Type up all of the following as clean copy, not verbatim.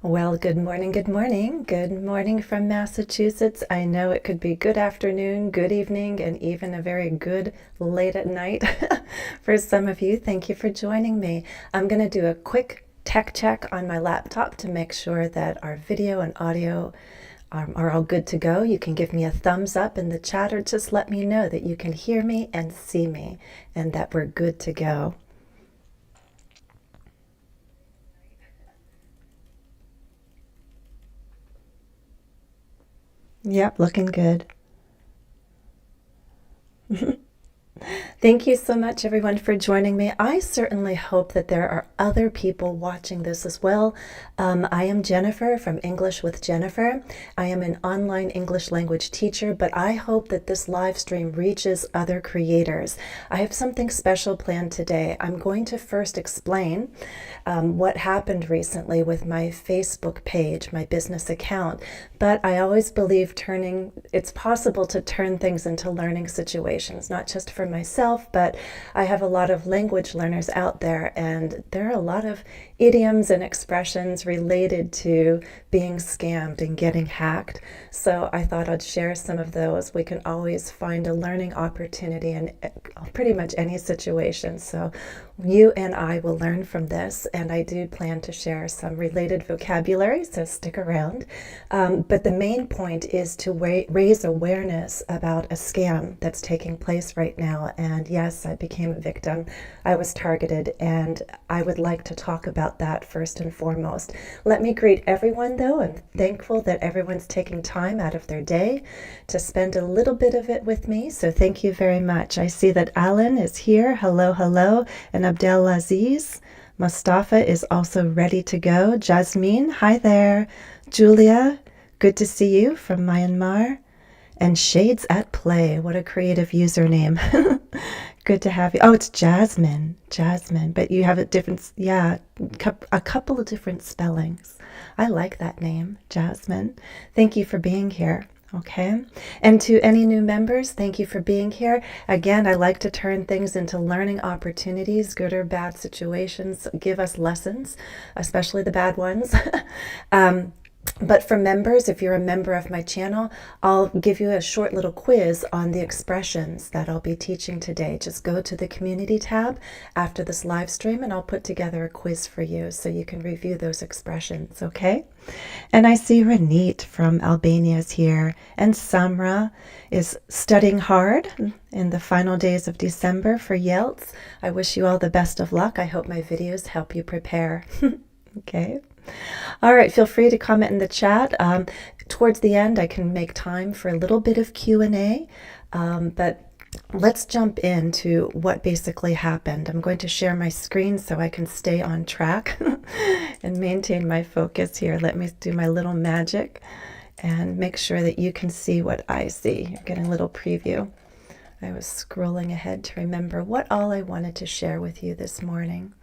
Well, good morning, good morning. Good morning from Massachusetts. I know it could be good afternoon, good evening, and even a very good late at night for some of you. Thank you for joining me. I'm going to do a quick tech check on my laptop to make sure that our video and audio are all good to go. You can give me a thumbs up in the chat or just let me know that you can hear me and see me and that we're good to go. Yep, looking good. Thank you so much, everyone, for joining me. I certainly hope that there are other people watching this as well. I am Jennifer from English with Jennifer. I am an online English language teacher, but I hope that this live stream reaches other creators. I have something special planned today. I'm going to first explain what happened recently with my Facebook page, my business account. But I always believe it's possible to turn things into learning situations, not just for myself, but I have a lot of language learners out there, and there are a lot of idioms and expressions related to being scammed and getting hacked. So I thought I'd share some of those. We can always find a learning opportunity in pretty much any situation. So you and I will learn from this, and I do plan to share some related vocabulary, so stick around. But the main point is to raise awareness about a scam that's taking place right now. And yes, I became a victim. I was targeted, and I would like to talk about that first and foremost. Let me greet everyone, though. I'm thankful that everyone's taking time out of their day to spend a little bit of it with me. So thank you very much. I see that Alan is here. Hello, hello. And Abdelaziz. Mustafa is also ready to go. Jasmine, hi there. Julia, good to see you from Myanmar. And Shades at Play. What a creative username. Good to have you. Oh, it's Jasmine. Jasmine. But you have a different, yeah, a couple of different spellings. I like that name, Jasmine. Thank you for being here. Okay. And to any new members, thank you for being here. Again, I like to turn things into learning opportunities, good or bad situations, give us lessons, especially the bad ones. But for members, if you're a member of my channel, I'll give you a short little quiz on the expressions that I'll be teaching today. Just go to the community tab after this live stream and I'll put together a quiz for you so you can review those expressions, okay? And I see Ranit from Albania is here, and Samra is studying hard in the final days of December for YELTS. I wish you all the best of luck. I hope my videos help you prepare. Okay. All right, feel free to comment in the chat. Towards the end, I can make time for a little bit of Q&A, but let's jump into what basically happened. I'm going to share my screen so I can stay on track and maintain my focus here. Let me do my little magic and make sure that you can see what I see. You're getting a little preview. I was scrolling ahead to remember what all I wanted to share with you this morning.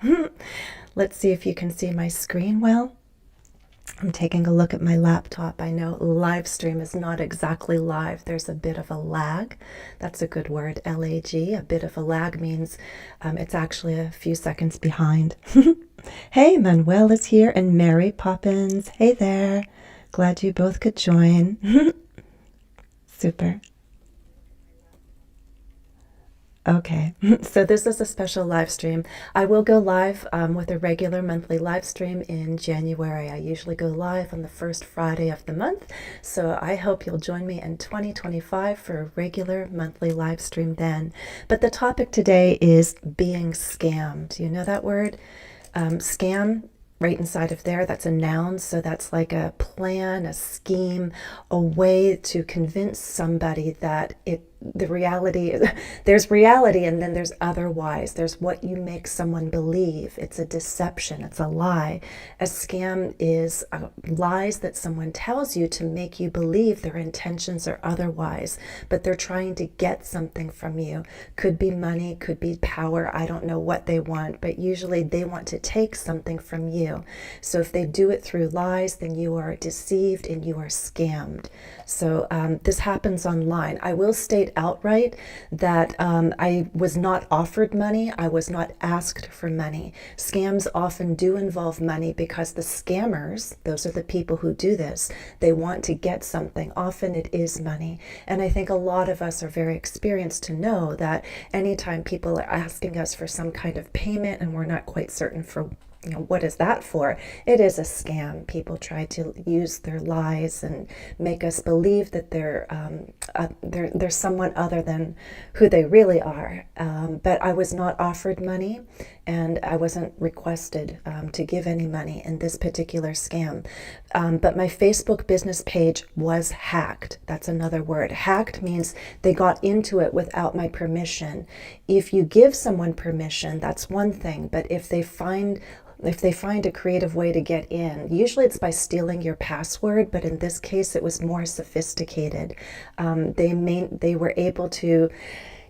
Let's see if you can see my screen well. I'm taking a look at my laptop. I know live stream is not exactly live. There's a bit of a lag. That's a good word, L-A-G. A bit of a lag means it's actually a few seconds behind. Hey, Manuel is here, and Mary Poppins. Hey there. Glad you both could join. Super. Okay, so this is a special live stream. I will go live with a regular monthly live stream in January. I usually go live on the first Friday of the month, so I hope you'll join me in 2025 for a regular monthly live stream then. But the topic today is being scammed. You know that word? Scam, right inside of there, that's a noun, so that's like a plan, a scheme, a way to convince somebody that the reality, there's reality and then there's otherwise. There's what you make someone believe. It's a deception. It's a lie. A scam is lies that someone tells you to make you believe their intentions are otherwise, but they're trying to get something from you. Could be money, could be power. I don't know what they want, but usually they want to take something from you. So if they do it through lies, then you are deceived and you are scammed. So this happens online. I will state outright that I was not offered money. I was not asked for money. Scams often do involve money because the scammers, those are the people who do this, they want to get something. Often it is money. And I think a lot of us are very experienced to know that anytime people are asking us for some kind of payment and we're not quite certain for what is that for? It is a scam. People try to use their lies and make us believe that they're someone other than who they really are. But I was not offered money, and I wasn't requested to give any money in this particular scam. But my Facebook business page was hacked. That's another word. Hacked means they got into it without my permission. If you give someone permission, that's one thing. But if they find a creative way to get in, usually it's by stealing your password, but in this case it was more sophisticated. They were able to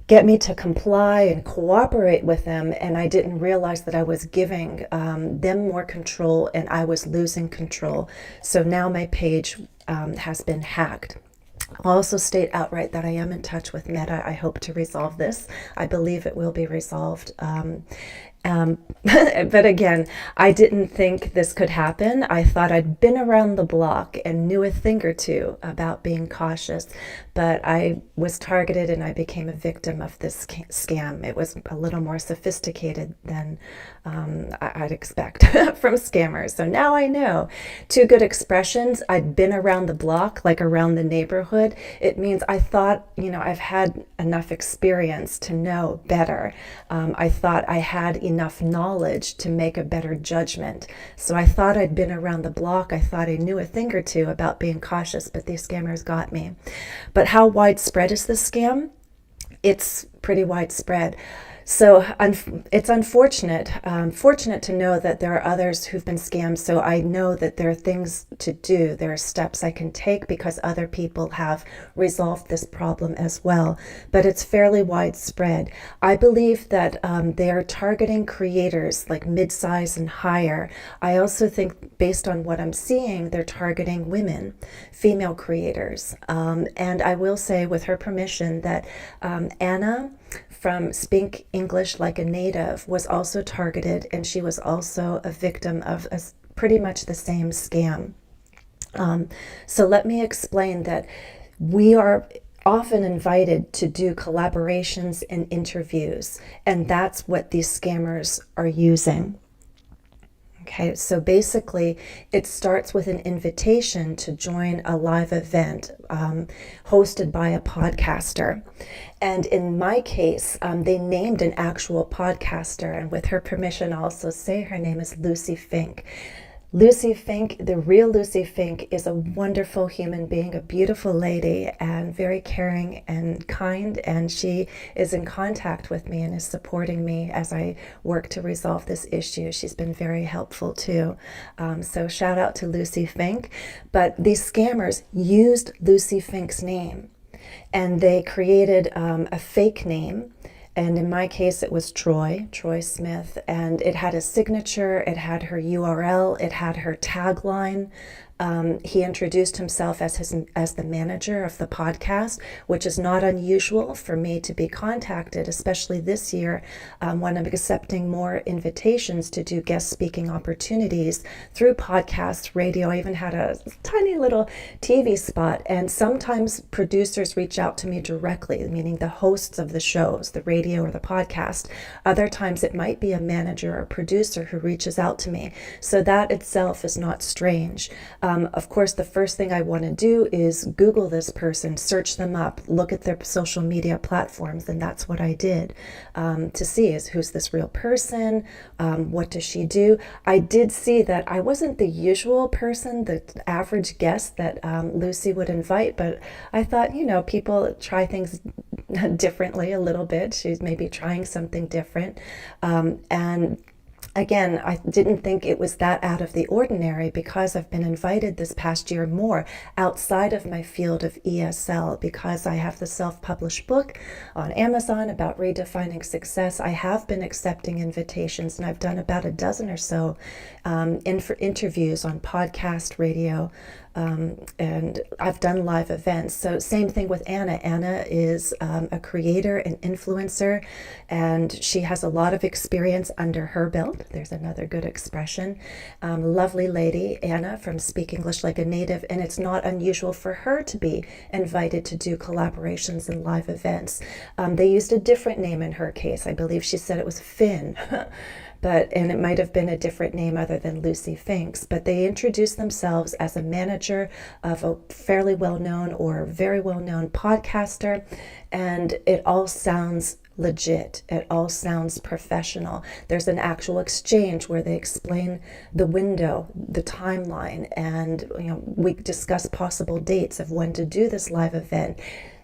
get me to comply and cooperate with them, and I didn't realize that I was giving them more control and I was losing control. So now my page has been hacked. I'll also state outright that I am in touch with Meta. I hope to resolve this. I believe it will be resolved. But again, I didn't think this could happen. I thought I'd been around the block and knew a thing or two about being cautious, but I was targeted and I became a victim of this scam. It was a little more sophisticated than I'd expect from scammers. So now I know two good expressions. I'd been around the block, like around the neighborhood. It means I thought, I've had enough experience to know better. I thought I had enough knowledge to make a better judgment. So I thought I'd been around the block. I thought I knew a thing or two about being cautious, but these scammers got me. But how widespread is this scam? It's pretty widespread. So it's unfortunate, fortunate to know that there are others who've been scammed. So I know that there are things to do. There are steps I can take because other people have resolved this problem as well. But it's fairly widespread. I believe that they are targeting creators like mid-size and higher. I also think, based on what I'm seeing, they're targeting women, female creators. And I will say, with her permission, that Anna from Speak English Like a Native was also targeted, and she was also a victim of pretty much the same scam. So let me explain that we are often invited to do collaborations and interviews, and that's what these scammers are using. Okay, so basically it starts with an invitation to join a live event hosted by a podcaster. And in my case, they named an actual podcaster, and with her permission, I'll also say her name is Lucy Fink. Lucy Fink, the real Lucy Fink, is a wonderful human being, a beautiful lady, and very caring and kind, and she is in contact with me and is supporting me as I work to resolve this issue. She's been very helpful too. So shout out to Lucy Fink. But these scammers used Lucy Fink's name, and they created a fake name. And in my case, it was Troy Smith, and it had a signature, it had her URL, it had her tagline. He introduced himself as the manager of the podcast, which is not unusual for me to be contacted, especially this year when I'm accepting more invitations to do guest speaking opportunities through podcasts, radio. I even had a tiny little TV spot, and sometimes producers reach out to me directly, meaning the hosts of the shows, the radio or the podcast. Other times it might be a manager or producer who reaches out to me. So that itself is not strange. Of course, the first thing I want to do is Google this person, search them up, look at their social media platforms, and that's what I did to see who's this real person, what does she do. I did see that I wasn't the usual person, the average guest that Lucy would invite, but I thought, people try things differently a little bit. She's maybe trying something different. And Again, I didn't think it was that out of the ordinary because I've been invited this past year more outside of my field of ESL, because I have the self-published book on Amazon about redefining success. I have been accepting invitations, and I've done about a dozen or so interviews on podcast, radio, and I've done live events. So same thing with Anna. Anna is a creator and influencer, and she has a lot of experience under her belt. There's another good expression. Lovely lady, Anna, from Speak English Like a Native, and it's not unusual for her to be invited to do collaborations and live events. They used a different name in her case. I believe she said it was Finn. And it might have been a different name other than Lucy Finks, but they introduced themselves as a manager of a fairly well-known or very well-known podcaster, and it all sounds legit. It all sounds professional. There's an actual exchange where they explain the window, the timeline, and we discuss possible dates of when to do this live event.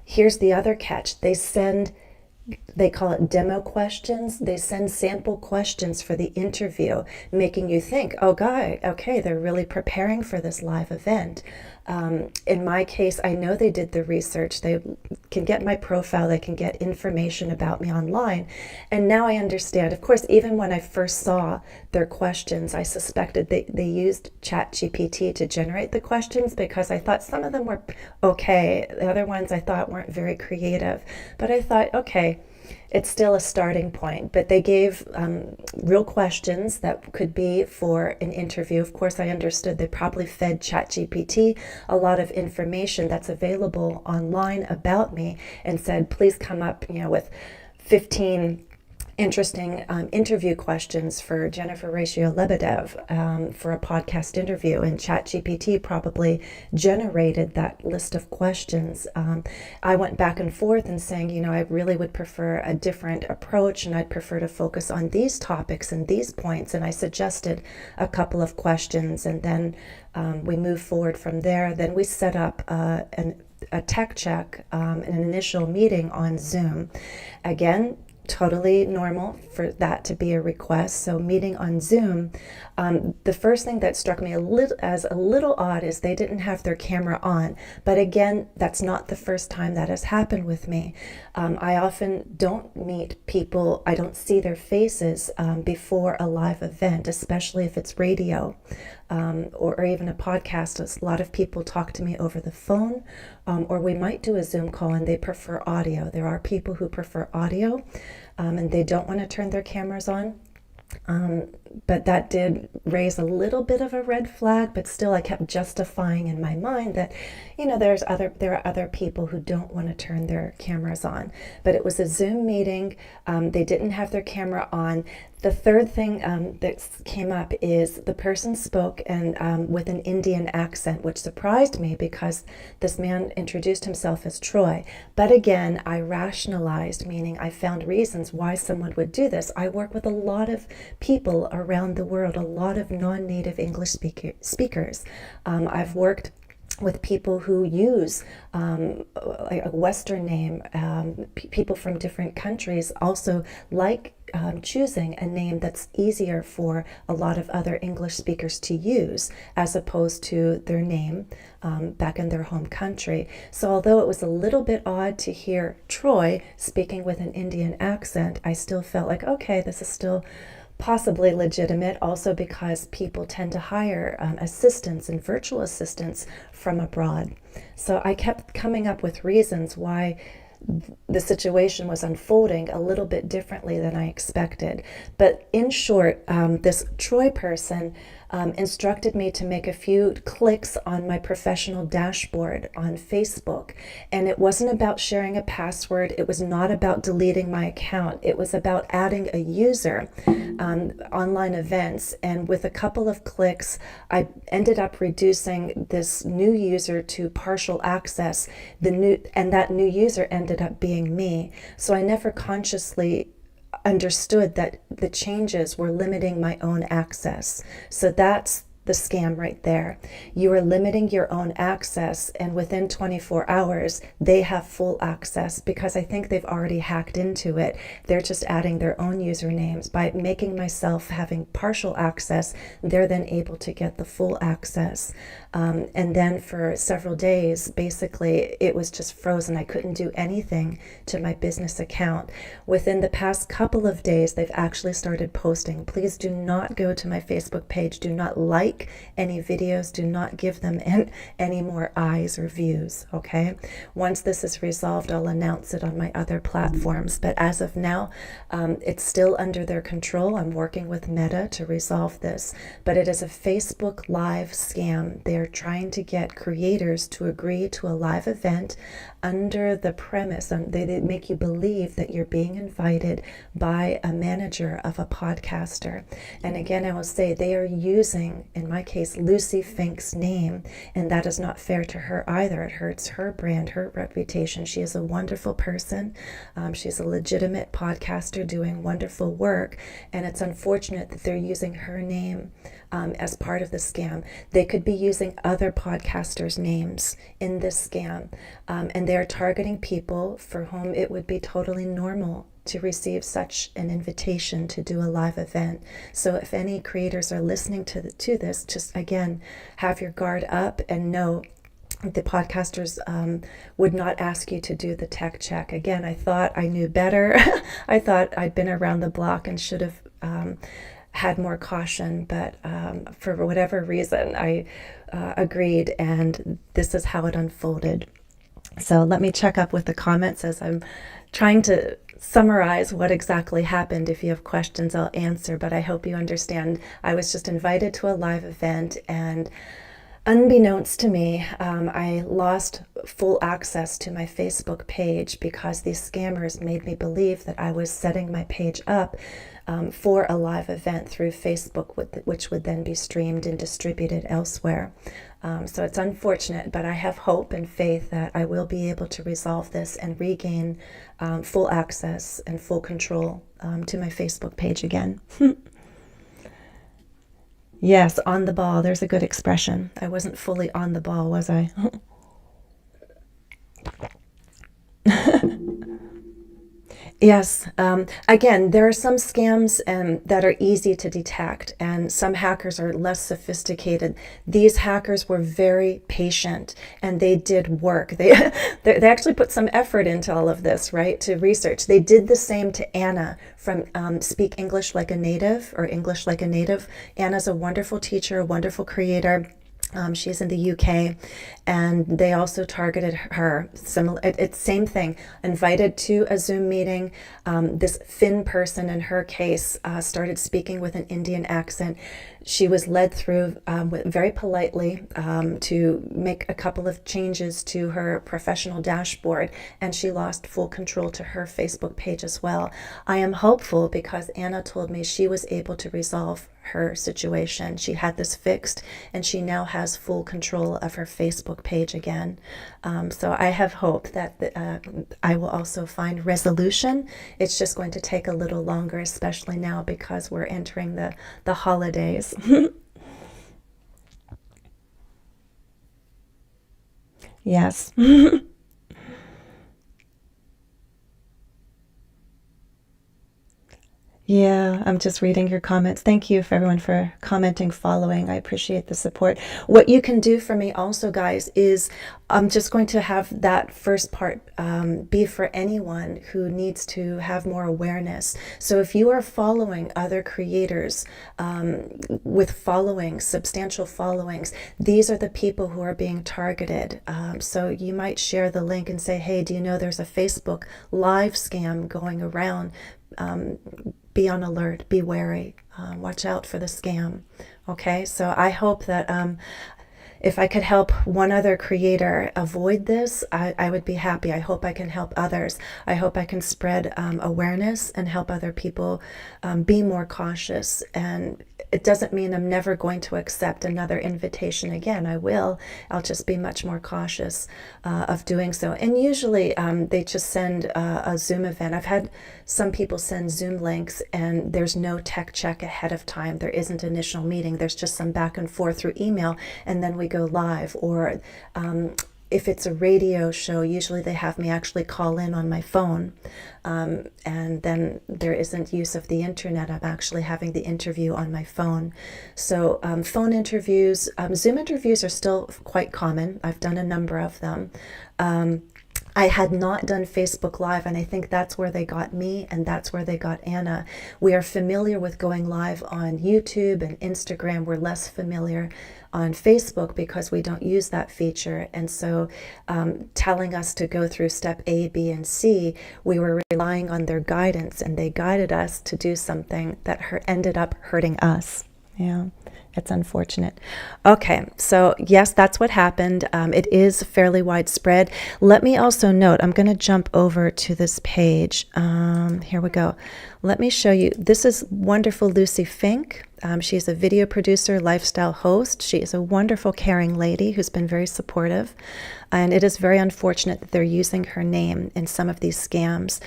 Here's the other catch. They call it demo questions. They send sample questions for the interview, making you think, oh, okay, they're really preparing for this live event. In my case, I know they did the research. They can get my profile. They can get information about me online. And now I understand. Of course, even when I first saw their questions, I suspected they used ChatGPT to generate the questions, because I thought some of them were okay. The other ones I thought weren't very creative. But I thought, okay, it's still a starting point. But they gave real questions that could be for an interview. Of course, I understood they probably fed ChatGPT a lot of information that's available online about me and said, please come up, with 15 interesting interview questions for Jennifer Ratio Lebedev for a podcast interview, and ChatGPT probably generated that list of questions. I went back and forth and saying, I really would prefer a different approach, and I'd prefer to focus on these topics and these points, and I suggested a couple of questions, and then we moved forward from there. Then we set up a tech check, an initial meeting on Zoom. Again, totally normal for that to be a request. So meeting on Zoom, the first thing that struck me a little odd is they didn't have their camera on. But again, that's not the first time that has happened with me. I often don't meet people, I don't see their faces before a live event, especially if it's radio. Or even a podcast. A lot of people talk to me over the phone, or we might do a Zoom call and they prefer audio. There are people who prefer audio, and they don't want to turn their cameras on. But that did raise a little bit of a red flag, but still I kept justifying in my mind that, there are other people who don't want to turn their cameras on. But it was a Zoom meeting. They didn't have their camera on. The third thing that came up is the person spoke and with an Indian accent, which surprised me because this man introduced himself as Troy. But again, I rationalized, meaning I found reasons why someone would do this. I work with a lot of people around the world, a lot of non-native English speakers. I've worked with people who use a Western name. People from different countries also like choosing a name that's easier for a lot of other English speakers to use as opposed to their name back in their home country. So although it was a little bit odd to hear Troy speaking with an Indian accent, I still felt like, okay, this is still possibly legitimate, also because people tend to hire assistants and virtual assistants from abroad. So I kept coming up with reasons why the situation was unfolding a little bit differently than I expected. But in short, this Troy person instructed me to make a few clicks on my professional dashboard on Facebook. And it wasn't about sharing a password. It was not about deleting my account. It was about adding a user, online events. And with a couple of clicks, I ended up reducing this new user to partial access. And that new user ended up being me. So I never consciously understood that the changes were limiting my own access. So that's the scam right there. You are limiting your own access, and within 24 hours, they have full access because I think they've already hacked into it. They're just adding their own usernames. By making myself having partial access, they're then able to get the full access. And then for several days, basically, it was just frozen. I couldn't do anything to my business account. Within the past couple of days, they've actually started posting. Please do not go to my Facebook page. Do not like any videos. Do not give them any more eyes or views, okay? Once this is resolved, I'll announce it on my other platforms. But as of now, it's still under their control. I'm working with Meta to resolve this. But it is a Facebook Live scam. They're trying to get creators to agree to a live event under the premise, and they make you believe that you're being invited by a manager of a podcaster. And again, I will say they are using, in my case, Lucy Fink's name, and that is not fair to her either. It hurts her brand, her reputation. She is a wonderful person. She's a legitimate podcaster doing wonderful work, and it's unfortunate that they're using her name as part of the scam. They could be using other podcasters' names in this scam, and they're targeting people for whom it would be totally normal to receive such an invitation to do a live event. So if any creators are listening to this, just again, have your guard up and know the podcasters would not ask you to do the tech check. Again, I thought I knew better. I thought I'd been around the block and should have had more caution, but for whatever reason, I agreed, and this is how it unfolded. So let me check up with the comments as I'm trying to summarize what exactly happened. If you have questions, I'll answer, but I hope you understand. I was just invited to a live event, and unbeknownst to me, I lost full access to my Facebook page because these scammers made me believe that I was setting my page up for a live event through Facebook, which would then be streamed and distributed elsewhere. So it's unfortunate, but I have hope and faith that I will be able to resolve this and regain full access and full control to my Facebook page again. Yes, on the ball. There's a good expression. I wasn't fully on the ball, was I? Yes. Again, there are some scams that are easy to detect, and some hackers are less sophisticated. These hackers were very patient, and they did work. They actually put some effort into all of this, right, to research. They did the same to Anna from Speak English Like a Native, or English Like a Native. Anna's a wonderful teacher, a wonderful creator. She's in the UK, and they also targeted her. Similar, it's same thing. Invited to a Zoom meeting. This Finn person, in her case, started speaking with an Indian accent. She was led through very politely to make a couple of changes to her professional dashboard, and she lost full control to her Facebook page as well. I am hopeful because Anna told me she was able to resolve her situation. She had this fixed, and she now has full control of her Facebook page again. So I have hope that I will also find resolution. It's just going to take a little longer, especially now because we're entering the holidays. Yes. Yeah, I'm just reading your comments. Thank you for everyone for commenting, following. I appreciate the support. What you can do for me also, guys, is I'm just going to have that first part be for anyone who needs to have more awareness. So if you are following other creators with followings, substantial followings, these are the people who are being targeted. So you might share the link and say, hey, do you know there's a Facebook live scam going around? Be on alert, be wary, watch out for the scam. Okay, so I hope that if I could help one other creator avoid this, I would be happy. I hope I can help others. I hope I can spread awareness and help other people be more cautious. And it doesn't mean I'm never going to accept another invitation again. I will. I'll just be much more cautious of doing so. And usually they just send a Zoom event. I've had some people send Zoom links and there's no tech check ahead of time. There isn't an initial meeting. There's just some back and forth through email, and then we go live. Or if it's a radio show, usually they have me actually call in on my phone. And then there isn't use of the internet. I'm actually having the interview on my phone. So phone interviews, Zoom interviews are still quite common. I've done a number of them. I had not done Facebook Live, and I think that's where they got me, and that's where they got Anna. We are familiar with going live on YouTube and Instagram. We're less familiar on Facebook because we don't use that feature. And so telling us to go through step A, B, and C, we were relying on their guidance, and they guided us to do something that ended up hurting us. Yeah. It's unfortunate. Okay, so yes, that's what happened. It is fairly widespread. Let me also note, I'm going to jump over to this page. Here we go. Let me show you. This is wonderful Lucy Fink. She's a video producer, lifestyle host. She is a wonderful, caring lady who's been very supportive. And it is very unfortunate that they're using her name in some of these scams.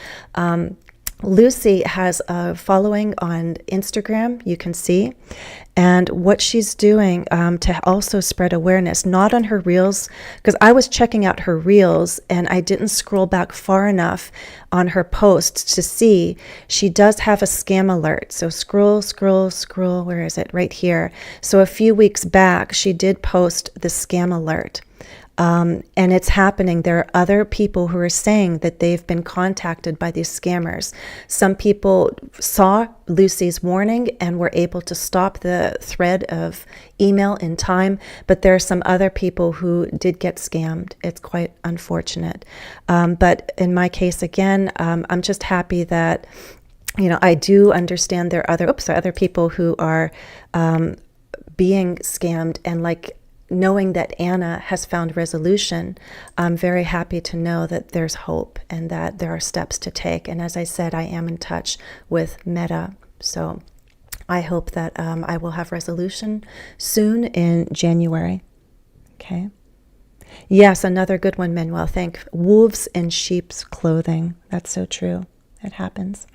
Lucy has a following on Instagram, you can see, and what she's doing to also spread awareness, not on her reels, because I was checking out her reels and I didn't scroll back far enough on her posts to see she does have a scam alert. So scroll, where is it? Right here. So a few weeks back, she did post the scam alert. And it's happening. There are other people who are saying that they've been contacted by these scammers. Some people saw Lucy's warning and were able to stop the thread of email in time, but there are some other people who did get scammed. It's quite unfortunate. But in my case, again, I'm just happy that, I do understand there are other people who are being scammed, and knowing that Anna has found resolution, I'm very happy to know that there's hope and that there are steps to take. And as I said, I am in touch with Meta. So I hope that I will have resolution soon in January. Okay. Yes, another good one, Manuel. Thank wolves in sheep's clothing. That's so true. It happens.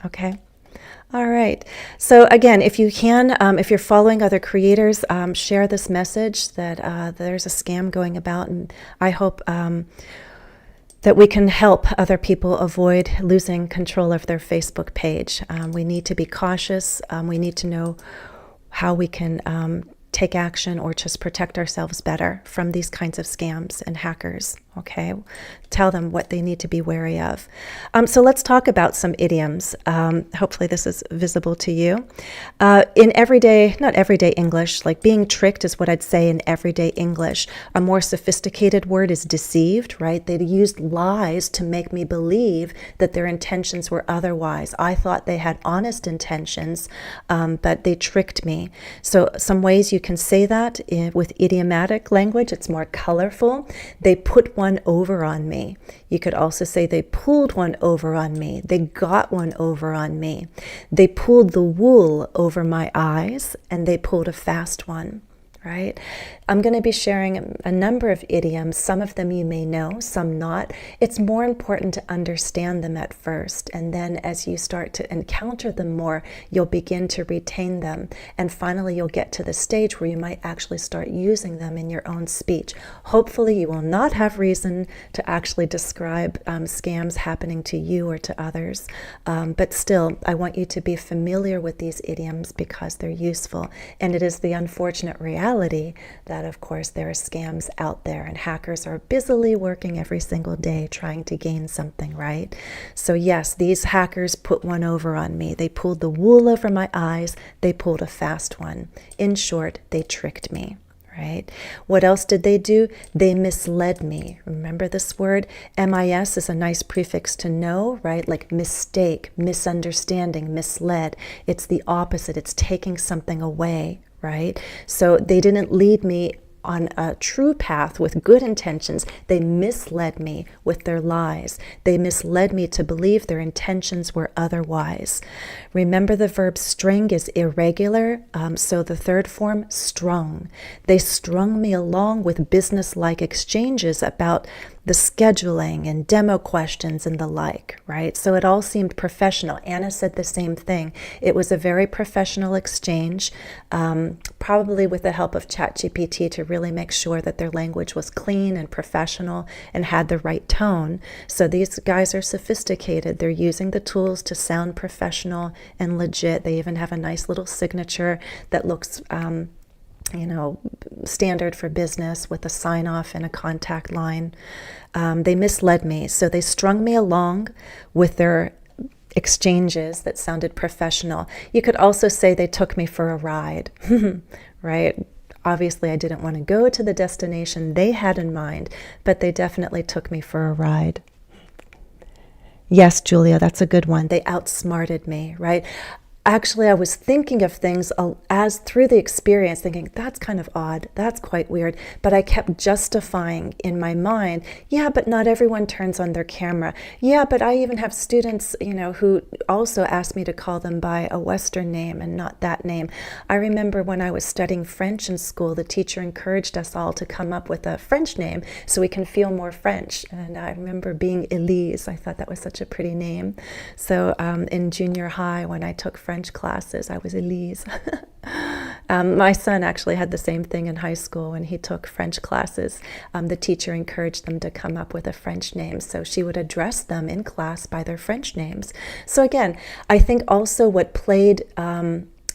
Okay. All right. So again, if you can, if you're following other creators, share this message that there's a scam going about, and I hope that we can help other people avoid losing control of their Facebook page. We need to be cautious. We need to know how we can take action or just protect ourselves better from these kinds of scams and hackers. Okay, tell them what they need to be wary of. So let's talk about some idioms. Hopefully this is visible to you. In not everyday English, like being tricked is what I'd say in everyday English. A more sophisticated word is deceived, right? They used lies to make me believe that their intentions were otherwise. I thought they had honest intentions, but they tricked me. So some ways you can say that with idiomatic language, it's more colorful. They put one over on me. You could also say they pulled one over on me. They got one over on me. They pulled the wool over my eyes, and they pulled a fast one. Right? I'm going to be sharing a number of idioms. Some of them you may know, some not. It's more important to understand them at first, and then as you start to encounter them more, you'll begin to retain them, and finally you'll get to the stage where you might actually start using them in your own speech. Hopefully you will not have reason to actually describe scams happening to you or to others, but still I want you to be familiar with these idioms because they're useful, and it is the unfortunate reality that, of course, there are scams out there and hackers are busily working every single day trying to gain something, right? So yes, these hackers put one over on me. They pulled the wool over my eyes. They pulled a fast one. In short, they tricked me. Right? What else did they do? They misled me. Remember this word? MIS is a nice prefix to know, right? Like mistake, misunderstanding, misled. It's the opposite. It's taking something away, right? So they didn't lead me on a true path with good intentions. They misled me with their lies. They misled me to believe their intentions were otherwise. Remember, the verb string is irregular, so the third form, strung. They strung me along with business-like exchanges about the scheduling and demo questions and the like, right? So it all seemed professional. Anna said the same thing. It was a very professional exchange, probably with the help of ChatGPT to really make sure that their language was clean and professional and had the right tone. So these guys are sophisticated. They're using the tools to sound professional and legit. They even have a nice little signature that looks standard for business with a sign off and a contact line. They misled me. So they strung me along with their exchanges that sounded professional. You could also say they took me for a ride, right? Obviously, I didn't want to go to the destination they had in mind, but they definitely took me for a ride. Yes, Julia, that's a good one. They outsmarted me, right? Actually, I was thinking of things as through the experience, thinking, that's kind of odd, that's quite weird, but I kept justifying in my mind, yeah, but not everyone turns on their camera. Yeah, but I even have students, who also asked me to call them by a Western name and not that name. I remember when I was studying French in school, the teacher encouraged us all to come up with a French name so we can feel more French. And I remember being Elise. I thought that was such a pretty name. So in junior high, when I took French classes, I was Elise. My son actually had the same thing in high school when he took French classes. The teacher encouraged them to come up with a French name, so she would address them in class by their French names. So again, I think also what played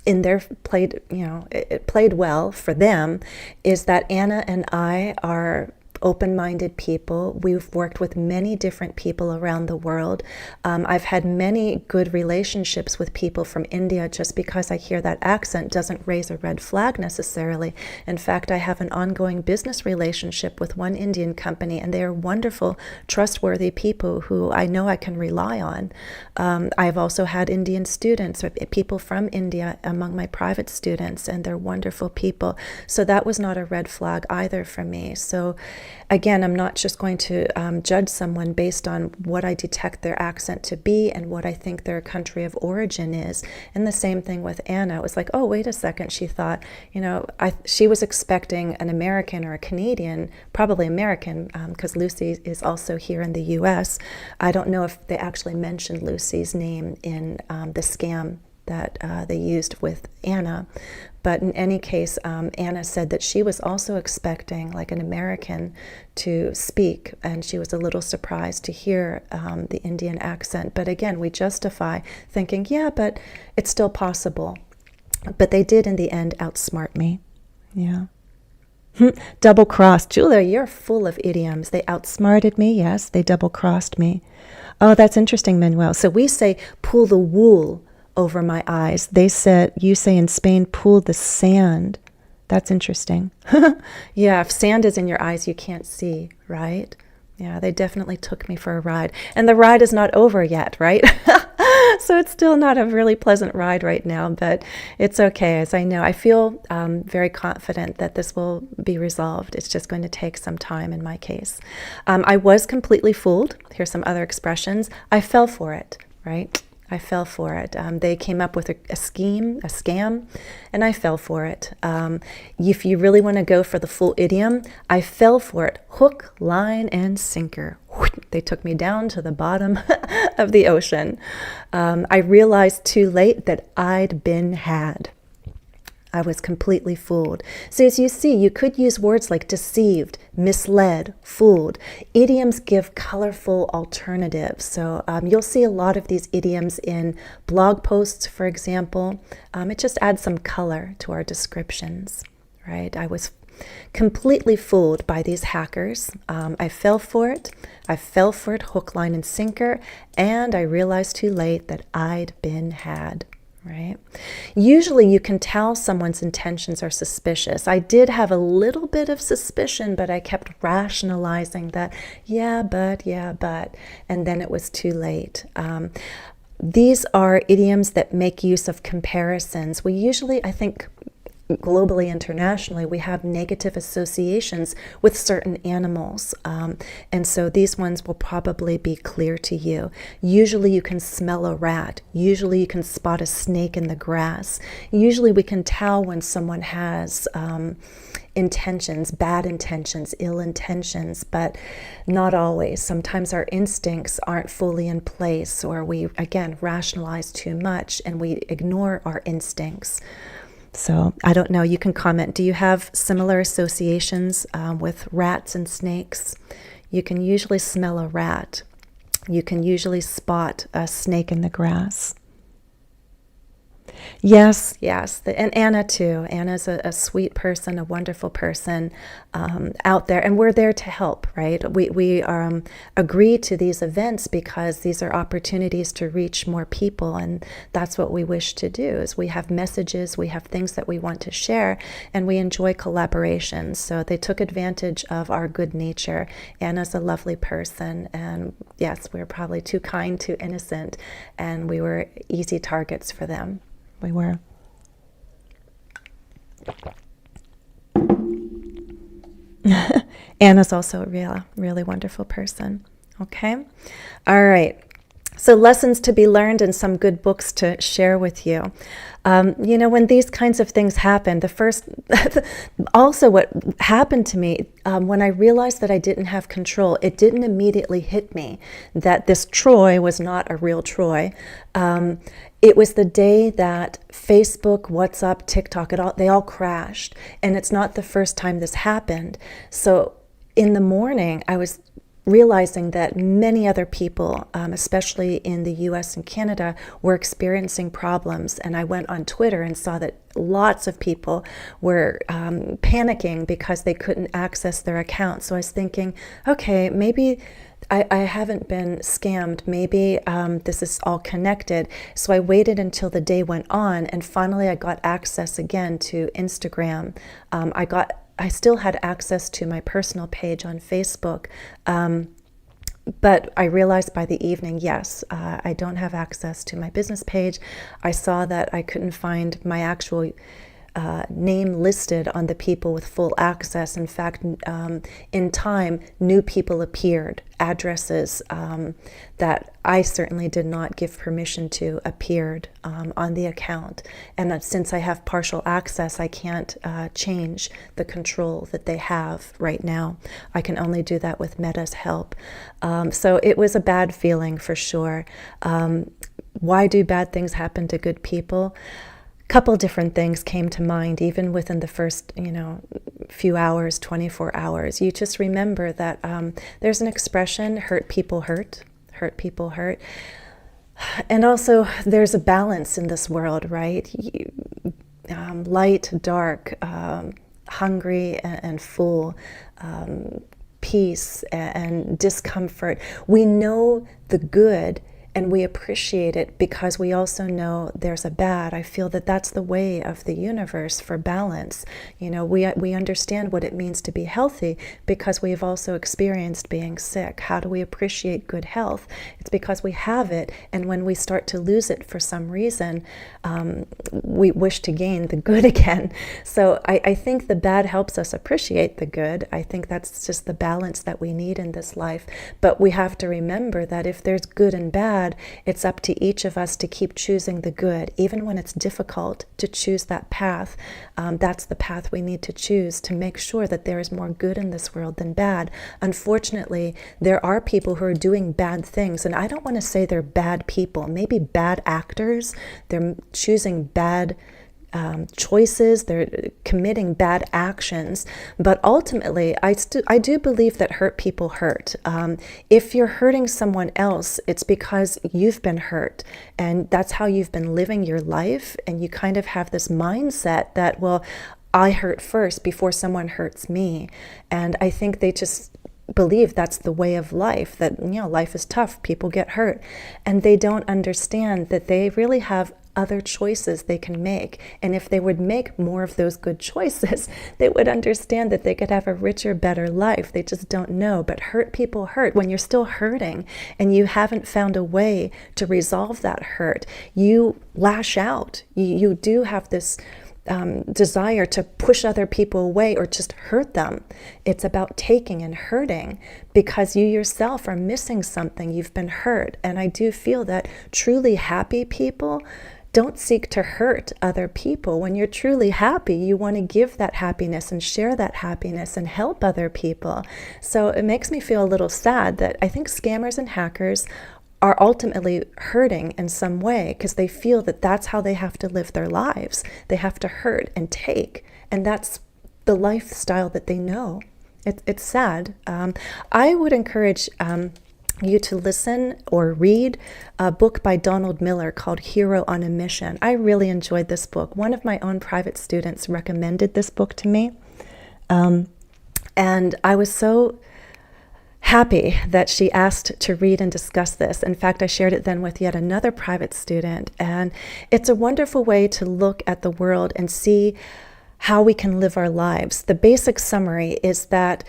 it played well for them is that Anna and I are open-minded people. We've worked with many different people around the world. I've had many good relationships with people from India. Just because I hear that accent doesn't raise a red flag necessarily. In fact, I have an ongoing business relationship with one Indian company, and they are wonderful, trustworthy people who I know I can rely on. I've also had Indian students or people from India among my private students, and they're wonderful people. So that was not a red flag either for me. So again, I'm not just going to judge someone based on what I detect their accent to be and what I think their country of origin is. And the same thing with Anna. It was like, oh, wait a second. She thought, she was expecting an American or a Canadian, probably American, because Lucy is also here in the U.S. I don't know if they actually mentioned Lucy's name in the scam that they used with Anna. But in any case, Anna said that she was also expecting like an American to speak, and she was a little surprised to hear the Indian accent. But again, we justify thinking, yeah, but it's still possible. But they did in the end outsmart me. Yeah. Double-crossed. Julia, you're full of idioms. They outsmarted me. Yes, they double-crossed me. Oh, that's interesting, Manuel. So we say pull the wool over my eyes. You say in Spain, pull the sand. That's interesting. Yeah, if sand is in your eyes, you can't see, right? Yeah, they definitely took me for a ride. And the ride is not over yet, right? So it's still not a really pleasant ride right now, but it's okay. As I know, I feel very confident that this will be resolved. It's just going to take some time in my case. I was completely fooled. Here's some other expressions. I fell for it, right? I fell for it. They came up with a scam, and I fell for it. If you really want to go for the full idiom, I fell for it. Hook, line, and sinker. They took me down to the bottom of the ocean. I realized too late that I'd been had. I was completely fooled. So as you see, you could use words like deceived, misled, fooled. Idioms give colorful alternatives. So you'll see a lot of these idioms in blog posts, for example. It just adds some color to our descriptions, right? I was completely fooled by these hackers. I fell for it. I fell for it, hook, line, and sinker. And I realized too late that I'd been had. Right? Usually you can tell someone's intentions are suspicious. I did have a little bit of suspicion, but I kept rationalizing that, yeah, but, and then it was too late. These are idioms that make use of comparisons. We usually, I think, globally, internationally, we have negative associations with certain animals. And so these ones will probably be clear to you. Usually you can smell a rat. Usually you can spot a snake in the grass. Usually we can tell when someone has intentions, bad intentions, ill intentions, but not always. Sometimes our instincts aren't fully in place, or we, again, rationalize too much and we ignore our instincts. So I don't know, you can comment. Do you have similar associations with rats and snakes? You can usually smell a rat. You can usually spot a snake in the grass. Yes, yes. And Anna too. Anna's a sweet person, a wonderful person out there. And we're there to help, right? We agree to these events because these are opportunities to reach more people. And that's what we wish to do, is we have messages, we have things that we want to share, and we enjoy collaborations. So they took advantage of our good nature. Anna's a lovely person. And yes, we were probably too kind, too innocent, and we were easy targets for them. We were. Anna's also a really wonderful person. Okay. All right. So lessons to be learned and some good books to share with you. When these kinds of things happen, also what happened to me, when I realized that I didn't have control, it didn't immediately hit me that this Troy was not a real Troy. It was the day that Facebook, WhatsApp, TikTok, they all crashed. And it's not the first time this happened. So in the morning, I was realizing that many other people, especially in the US and Canada, were experiencing problems. And I went on Twitter and saw that lots of people were panicking because they couldn't access their account. So I was thinking, okay, maybe I haven't been scammed. Maybe this is all connected. So I waited until the day went on, and finally I got access again to Instagram. I still had access to my personal page on Facebook, but I realized by the evening, yes, I don't have access to my business page. I saw that I couldn't find my actual name listed on the people with full access. In fact, in time, new people appeared. Addresses that I certainly did not give permission to appeared on the account. And that since I have partial access, I can't change the control that they have right now. I can only do that with Meta's help. So it was a bad feeling for sure. Why do bad things happen to good people? Couple different things came to mind, even within the first, few hours, 24 hours. You just remember that there's an expression, hurt people hurt, hurt people hurt. And also there's a balance in this world, right? Light, dark, hungry and full, peace and discomfort. We know the good and we appreciate it because we also know there's a bad. I feel that that's the way of the universe for balance. We understand what it means to be healthy because we've also experienced being sick. How do we appreciate good health? It's because we have it, and when we start to lose it for some reason, we wish to gain the good again. So I think the bad helps us appreciate the good. I think that's just the balance that we need in this life. But we have to remember that if there's good and bad, it's up to each of us to keep choosing the good, even when it's difficult to choose that path. That's the path we need to choose to make sure that there is more good in this world than bad. Unfortunately, there are people who are doing bad things, and I don't want to say they're bad people, maybe bad actors. They're choosing bad choices, they're committing bad actions, but ultimately I do believe that hurt people hurt. If you're hurting someone else, it's because you've been hurt, and that's how you've been living your life, and you kind of have this mindset that, well, I hurt first before someone hurts me. And I think they just believe that's the way of life, that life is tough, people get hurt, and they don't understand that they really have other choices they can make. And if they would make more of those good choices, they would understand that they could have a richer, better life. They just don't know. But hurt people hurt. When you're still hurting and you haven't found a way to resolve that hurt, you lash out. You do have this desire to push other people away or just hurt them. It's about taking and hurting because you yourself are missing something. You've been hurt. And I do feel that truly happy people don't seek to hurt other people. When you're truly happy, you want to give that happiness and share that happiness and help other people. So it makes me feel a little sad that I think scammers and hackers are ultimately hurting in some way because they feel that that's how they have to live their lives. They have to hurt and take, and that's the lifestyle that they know. It's sad. I would encourage you to listen or read a book by Donald Miller called Hero on a Mission. I really enjoyed this book. One of my own private students recommended this book to me, and I was so happy that she asked to read and discuss this. In fact, I shared it then with yet another private student, and it's a wonderful way to look at the world and see how we can live our lives. The basic summary is that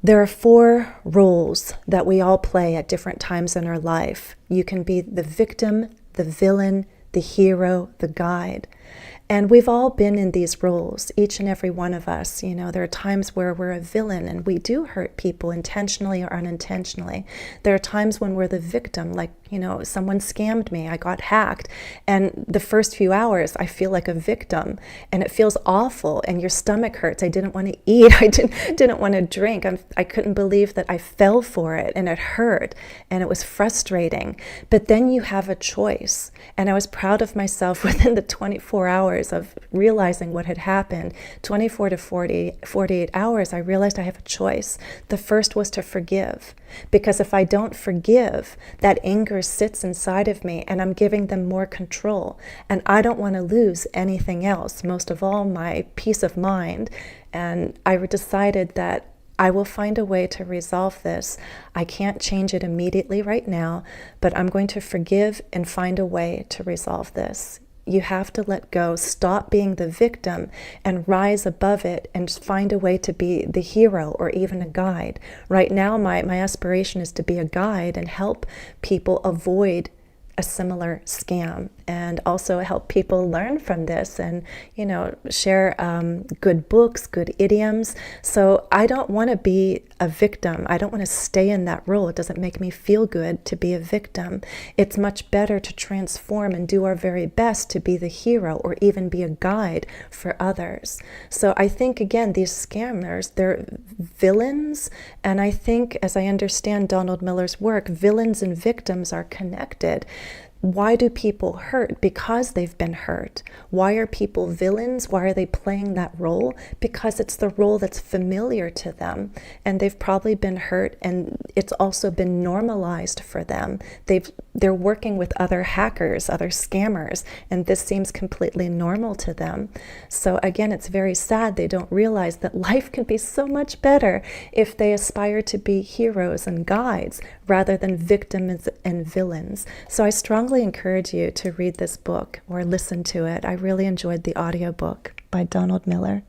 there are 4 roles that we all play at different times in our life. You can be the victim, the villain, the hero, the guide. And we've all been in these roles, each and every one of us. You know, there are times where we're a villain and we do hurt people intentionally or unintentionally. There are times when we're the victim, like, you know, someone scammed me, I got hacked. And the first few hours, I feel like a victim and it feels awful and your stomach hurts. I didn't want to eat. I didn't want to drink. I couldn't believe that I fell for it and it hurt and it was frustrating. But then you have a choice. And I was proud of myself within the 24 hours of realizing what had happened. 24 to 48 hours, I realized I have a choice. The first was to forgive. Because if I don't forgive, that anger sits inside of me and I'm giving them more control. And I don't want to lose anything else, most of all my peace of mind. And I decided that I will find a way to resolve this. I can't change it immediately right now, but I'm going to forgive and find a way to resolve this. You have to let go, stop being the victim and rise above it and find a way to be the hero or even a guide. Right now, my aspiration is to be a guide and help people avoid a similar scam and also help people learn from this and, you know, share good books, good idioms. So I don't want to be a victim. I don't want to stay in that role. It doesn't make me feel good to be a victim. It's much better to transform and do our very best to be the hero or even be a guide for others. So I think, again, these scammers, they're villains. And I think, as I understand Donald Miller's work, villains and victims are connected. Why do people hurt? Because they've been hurt. Why are people villains? Why are they playing that role? Because it's the role that's familiar to them. And they've probably been hurt, and it's also been normalized for them. They're working with other hackers, other scammers, and this seems completely normal to them. So again, it's very sad they don't realize that life can be so much better if they aspire to be heroes and guides rather than victims and villains. So I strongly encourage you to read this book or listen to it. I really enjoyed the audiobook by Donald Miller.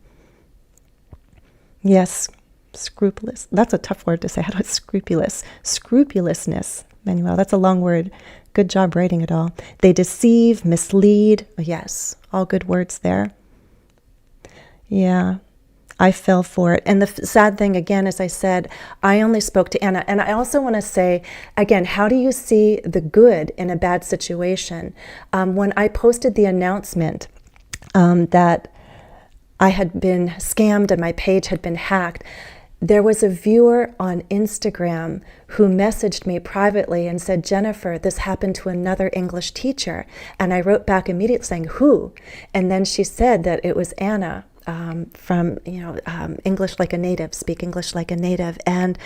Yes, scrupulous. That's a tough word to say. How do I scrupulous? Scrupulousness. Manuel, that's a long word. Good job writing it all. They deceive, mislead. Yes, all good words there. Yeah. I fell for it. And the sad thing, again, as I said, I only spoke to Anna. And I also want to say, again, how do you see the good in a bad situation? When I posted the announcement that I had been scammed and my page had been hacked, there was a viewer on Instagram who messaged me privately and said, "Jennifer, this happened to another English teacher." And I wrote back immediately saying, "Who?" And then she said that it was Anna. From English like a native, speak English like a native. And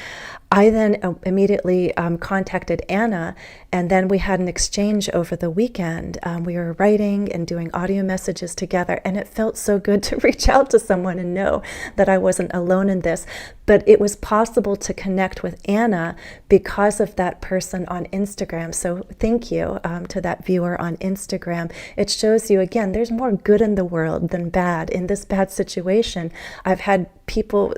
I then immediately contacted Anna, and then we had an exchange over the weekend. We were writing and doing audio messages together, and it felt so good to reach out to someone and know that I wasn't alone in this. but it was possible to connect with Anna because of that person on Instagram. So thank you to that viewer on Instagram. It shows you, again, there's more good in the world than bad. In this bad situation, I've had people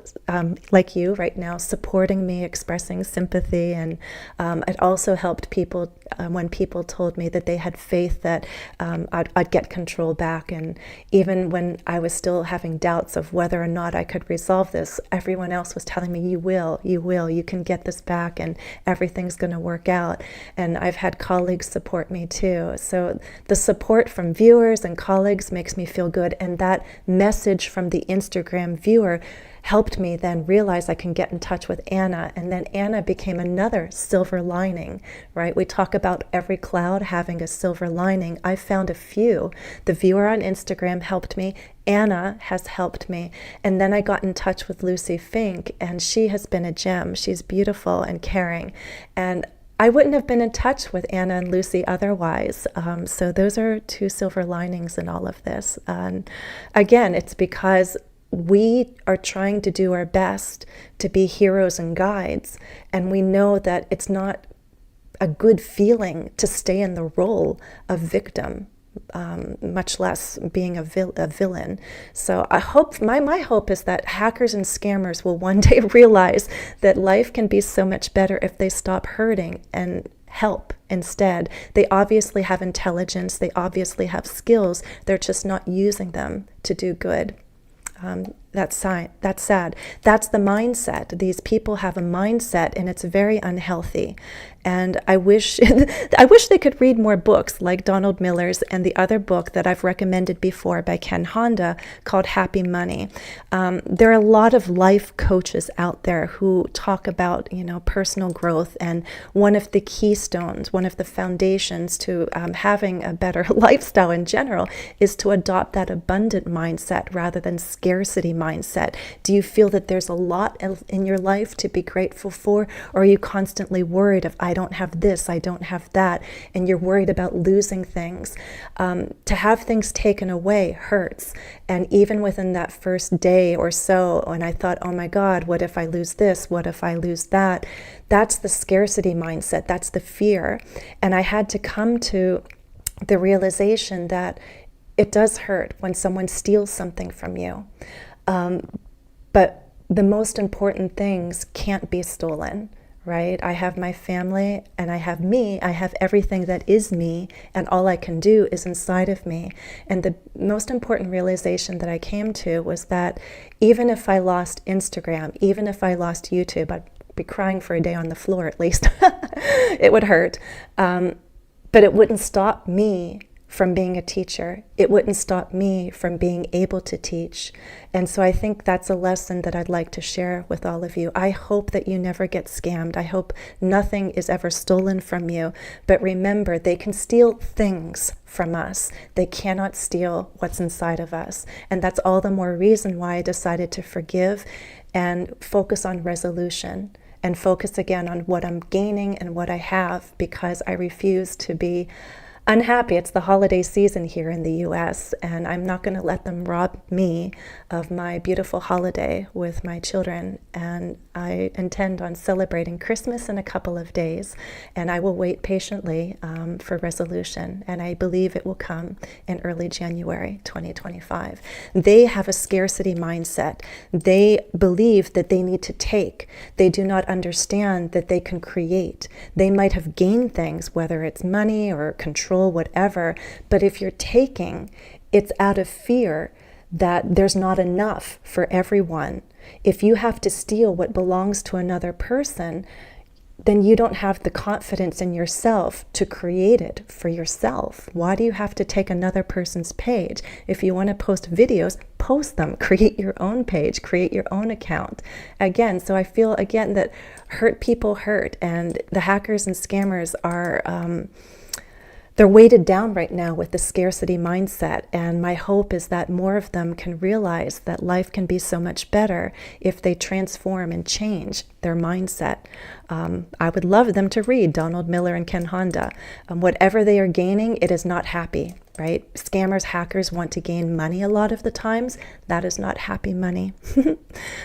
like you right now supporting me, expressing sympathy, and it also helped people when people told me that they had faith that I'd get control back. And even when I was still having doubts of whether or not I could resolve this, everyone else was telling me, you will, you can get this back and everything's going to work out. And I've had colleagues support me too. So the support from viewers and colleagues makes me feel good. And that message from the Instagram viewer helped me then realize I can get in touch with Anna. And then Anna became another silver lining, right? We talk about every cloud having a silver lining. I found a few. The viewer on Instagram helped me. Anna has helped me. And then I got in touch with Lucy Fink, and she has been a gem. She's beautiful and caring. And I wouldn't have been in touch with Anna and Lucy otherwise. So those are two silver linings in all of this. And again, it's because we are trying to do our best to be heroes and guides, and we know that it's not a good feeling to stay in the role of victim, much less being a villain. So I hope, my hope is that hackers and scammers will one day realize that life can be so much better if they stop hurting and help instead. They obviously have intelligence, they obviously have skills, they're just not using them to do good. That's sad. That's the mindset. These people have a mindset, and it's very unhealthy. And I wish they could read more books like Donald Miller's and the other book that I've recommended before by Ken Honda called Happy Money. There are a lot of life coaches out there who talk about, personal growth, and one of the keystones, one of the foundations to having a better lifestyle in general is to adopt that abundant mindset rather than scarcity mindset. Do you feel that there's a lot in your life to be grateful for, or are you constantly worried if I don't have this, I don't have that, and you're worried about losing things? To have things taken away hurts. And even within that first day or so, when I thought, oh my God, what if I lose this? What if I lose that? That's the scarcity mindset. That's the fear. And I had to come to the realization that it does hurt when someone steals something from you. But the most important things can't be stolen, right? I have my family, and I have me. I have everything that is me, and all I can do is inside of me. And the most important realization that I came to was that even if I lost Instagram, even if I lost YouTube, I'd be crying for a day on the floor at least. It would hurt. But it wouldn't stop me from being a teacher. It wouldn't stop me from being able to teach. And so I think that's a lesson that I'd like to share with all of you. I hope that you never get scammed. I hope nothing is ever stolen from you. But remember, they can steal things from us. They cannot steal what's inside of us. And that's all the more reason why I decided to forgive and focus on resolution, and focus again on what I'm gaining and what I have, because I refuse to be unhappy. It's the holiday season here in the US, and I'm not going to let them rob me of my beautiful holiday with my children. And I intend on celebrating Christmas in a couple of days, and I will wait patiently for resolution, and I believe it will come in early January 2025. They have a scarcity mindset. They believe that they need to take. They do not understand that they can create. They might have gained things, whether it's money or control, whatever, but if you're taking, it's out of fear that there's not enough for everyone. If you have to steal what belongs to another person, then you don't have the confidence in yourself to create it for yourself. Why do you have to take another person's page? If you want to post videos, post them. Create your own page, create your own account. Again, so I feel again that hurt people hurt, and the hackers and scammers are they're weighted down right now with the scarcity mindset, and my hope is that more of them can realize that life can be so much better if they transform and change their mindset. I would love them to read Donald Miller and Ken Honda. Whatever they are gaining, it is not happy. right? Scammers, hackers want to gain money a lot of the times. That is not happy money.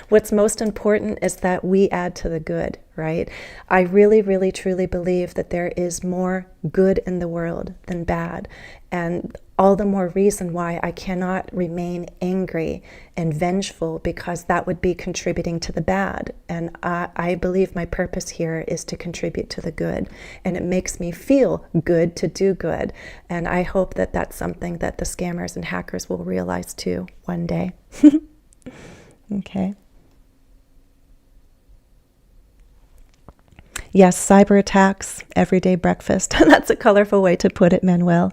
What's most important is that we add to the good, right? I really, really, truly believe that there is more good in the world than bad. And all the more reason why I cannot remain angry and vengeful, because that would be contributing to the bad. And I believe my purpose here is to contribute to the good. And it makes me feel good to do good. And I hope that that's something that the scammers and hackers will realize too one day. Okay. Yes, cyber attacks, everyday breakfast. That's a colorful way to put it, Manuel.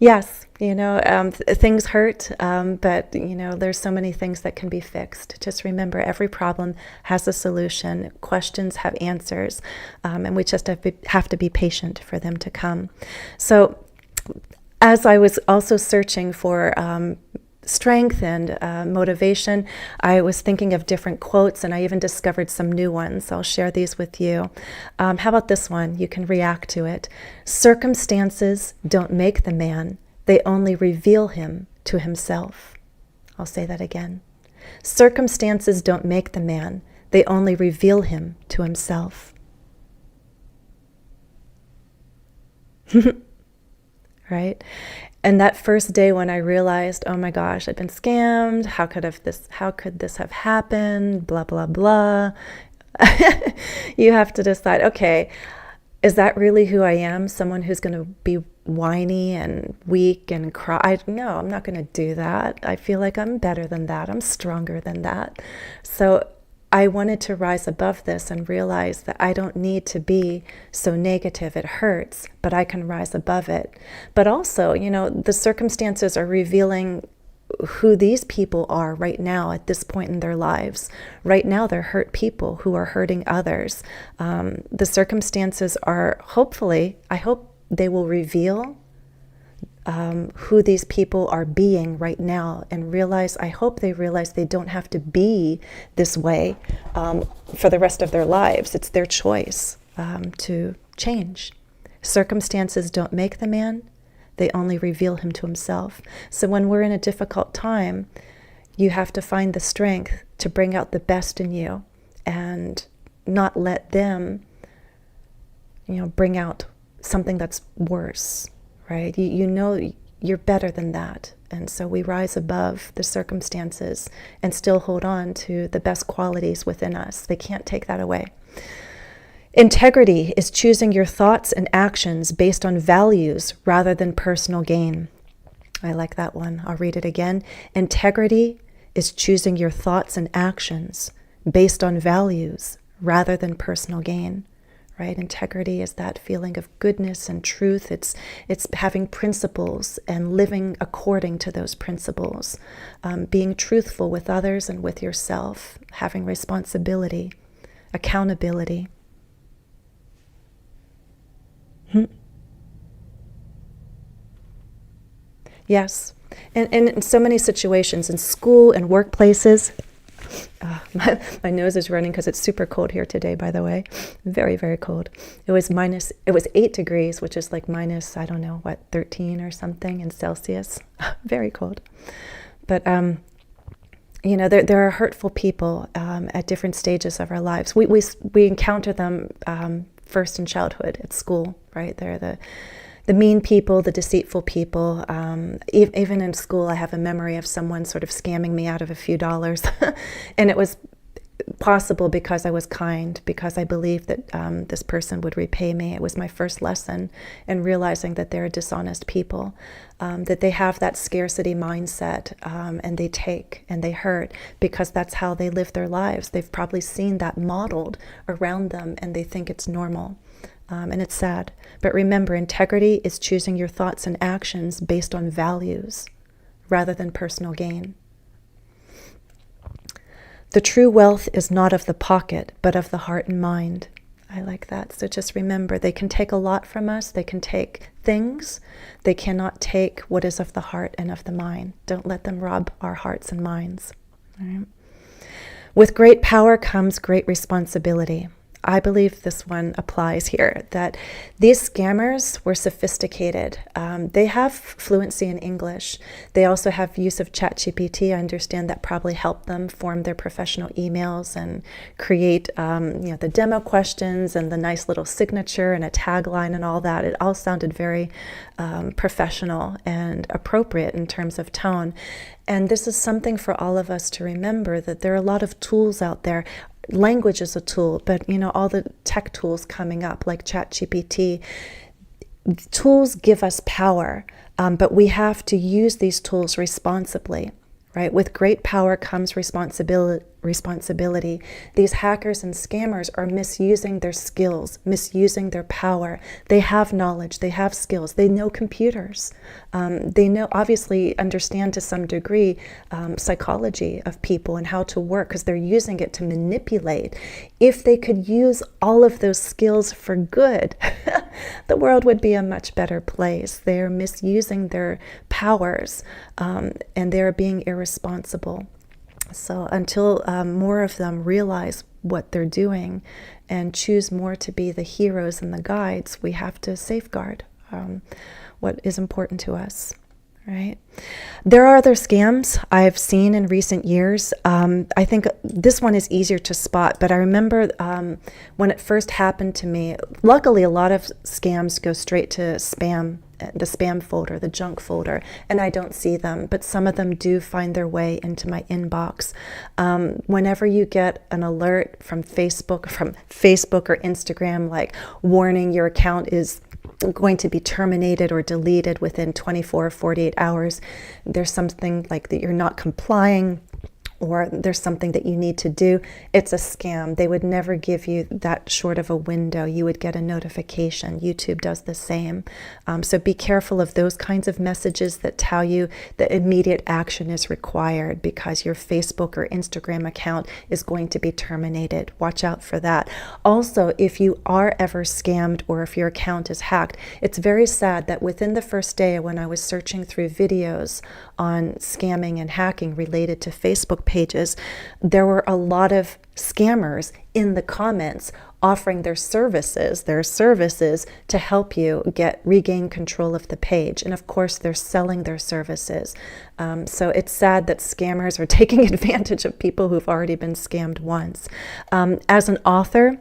Yes, things hurt, but, there's so many things that can be fixed. Just remember, every problem has a solution. Questions have answers, and we just have to be patient for them to come. So as I was also searching for strength and motivation, I was thinking of different quotes, and I even discovered some new ones. I'll share these with you. How about this one? You can react to it. Circumstances don't make the man. They only reveal him to himself. I'll say that again. Circumstances don't make the man. They only reveal him to himself. Right? And that first day when I realized, oh my gosh, I've been scammed. How could this have happened? Blah, blah, blah. You have to decide, okay, is that really who I am? Someone who's going to be whiny and weak and cry? No, I'm not going to do that. I feel like I'm better than that. I'm stronger than that. So I wanted to rise above this and realize that I don't need to be so negative. It hurts, but I can rise above it. But also, the circumstances are revealing who these people are right now at this point in their lives. Right now, they're hurt people who are hurting others. The circumstances are, hopefully, I hope they will reveal who these people are being right now, and I hope they realize they don't have to be this way for the rest of their lives. It's their choice to change. Circumstances don't make the man. They only reveal him to himself. So when we're in a difficult time, you have to find the strength to bring out the best in you and not let them, bring out something that's worse. Right? You're better than that. And so we rise above the circumstances and still hold on to the best qualities within us. They can't take that away. Integrity is choosing your thoughts and actions based on values rather than personal gain. I like that one. I'll read it again. Integrity is choosing your thoughts and actions based on values rather than personal gain. Right? Integrity is that feeling of goodness and truth. It's having principles and living according to those principles, being truthful with others and with yourself, having responsibility, accountability. Yes, and in so many situations, in school and workplaces. My nose is running because it's super cold here today, by the way. Very, very cold. It was 8 degrees, which is like minus, 13 or something in Celsius. Very cold. But, there are hurtful people at different stages of our lives. We encounter them first in childhood at school, right? They're the mean people, the deceitful people. Even in school, I have a memory of someone sort of scamming me out of a few dollars. And it was possible because I was kind, because I believed that this person would repay me. It was my first lesson in realizing that they're dishonest people, that they have that scarcity mindset, and they take and they hurt because that's how they live their lives. They've probably seen that modeled around them and they think it's normal. And it's sad. But remember, integrity is choosing your thoughts and actions based on values rather than personal gain. The true wealth is not of the pocket, but of the heart and mind. I like that. So just remember, they can take a lot from us. They can take things. They cannot take what is of the heart and of the mind. Don't let them rob our hearts and minds. All right? With great power comes great responsibility. I believe this one applies here, that these scammers were sophisticated. They have fluency in English. They also have use of ChatGPT. I understand that probably helped them form their professional emails and create the demo questions and the nice little signature and a tagline and all that. It all sounded very professional and appropriate in terms of tone. And this is something for all of us to remember, that there are a lot of tools out there. Language is a tool, but all the tech tools coming up like ChatGPT, tools give us power, but we have to use these tools responsibly, right? With great power comes responsibility. These hackers and scammers are misusing their skills, misusing their power. They have knowledge, they have skills, they know computers. They obviously understand to some degree psychology of people and how to work, because they're using it to manipulate. If they could use all of those skills for good, the world would be a much better place. They are misusing their powers, and they're being irresponsible. So until more of them realize what they're doing and choose more to be the heroes and the guides, we have to safeguard what is important to us, right? There are other scams I've seen in recent years. I think this one is easier to spot, but I remember when it first happened to me, luckily a lot of scams go straight to the spam folder, the junk folder, and I don't see them, but some of them do find their way into my inbox. Whenever you get an alert from Facebook or Instagram, like warning your account is going to be terminated or deleted within 24 or 48 hours, there's something like that you're not complying, or there's something that you need to do, it's a scam. They would never give you that short of a window. You would get a notification. YouTube does the same. So be careful of those kinds of messages that tell you that immediate action is required because your Facebook or Instagram account is going to be terminated. Watch out for that. Also, if you are ever scammed or if your account is hacked, it's very sad that within the first day when I was searching through videos on scamming and hacking related to Facebook pages, there were a lot of scammers in the comments offering their services to help you regain control of the page. And of course, they're selling their services. So it's sad that scammers are taking advantage of people who've already been scammed once. As an author,